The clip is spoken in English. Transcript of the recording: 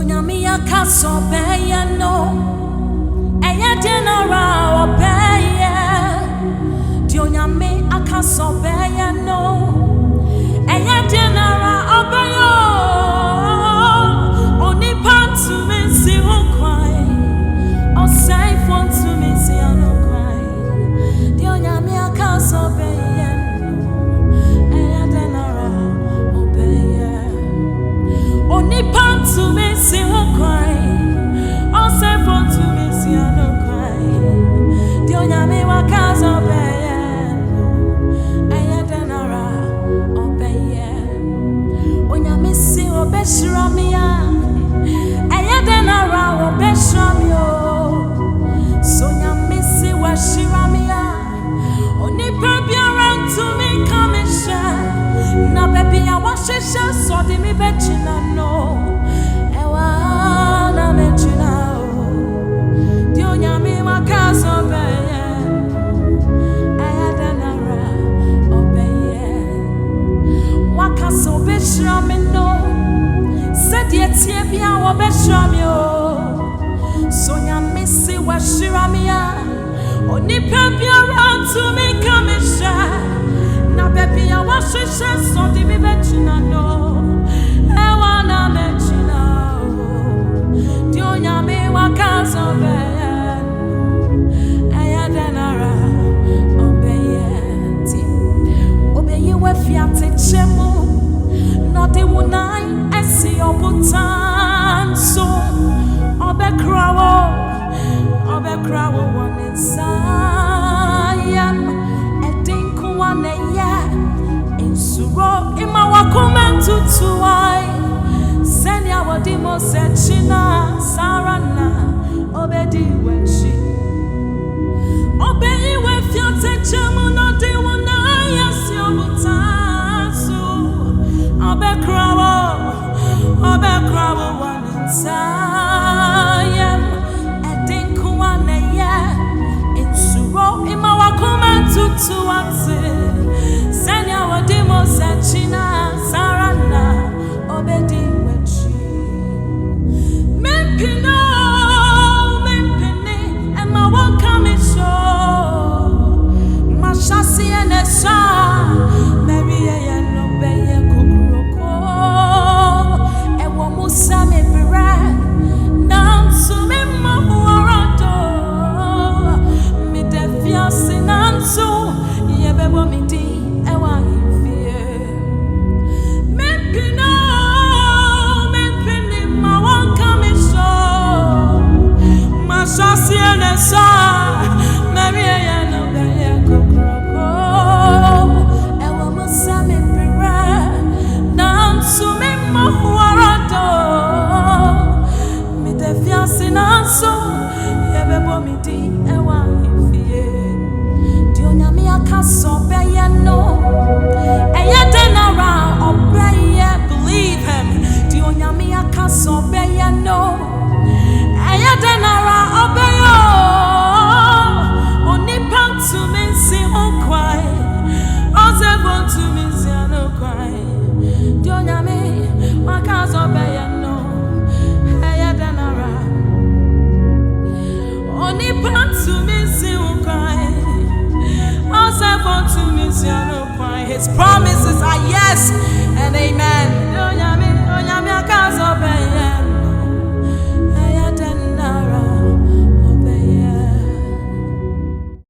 Onyame akaso beye no. Eye general obeye. Di onyame akaso beye no. Eye general obeye. Oni pantu me si ukwai. O say for to me si anukwai. Di onyame akaso beye no. Eye general obeye. Oni pantu me si ukwai. O say for to me si anukwai. Di onyame wakaso beye no. Eye general obeye. Onyame si obeshiramia. Eye general obeshiramio. So nyame si washiramia. Oni baby around to me come and share. Na baby I wash it so di mi bechina no. Ewa na bechina o. Di onyame wakaso beye. Eye general obeye. Wakaso beshrami no. Said yet ye be our beshrami o. So nyame si washiramia. Oni baby around to me come and share. Na baby I wash it so di mi bechina no. Ewa na bechina o. Di onyame wakaso beye. Eye general obeye. Obeye we fiate chemu. No de wunai esi obutan so. Obe krawo one inside. Edinku one ye. Insuro ima wakuma tutuai. Senya wadimo sechina sarana. Obedi wechi. Obey we fiate chemu no de wunai esi obutan so. Obe krawo one inside. Edinku one ye. Insuro ima wakuma tutuati. Senya wadimo sechina sarana. Obedi wechi. Mempino, ema wakame show. Mashasi enesa. Mary no beye kukuroko. Ewo musa me bere. Nansu me mahuarado. Mi defiasi nansu. Yebebo mi di. Ewa ifie. Mempino, ma wakame show. Mashasi enesa. Mary no beye kukuroko. Ewo musa me bere. Nansu me mahuarado. Mi defiasi nansu. Yebebo mi di. Ewa ifie. Di onyame akaso beye no. Eye denara obeye. Believe him. Di onyame akaso beye no. Eye denara obeye. Oni pantu me si ukwai. Oze bontu me si anukwai. Di onyame akaso beye no. Eye denara. Oni pantu me si ukwai. Oze bontu me si anukwai. His promises are yes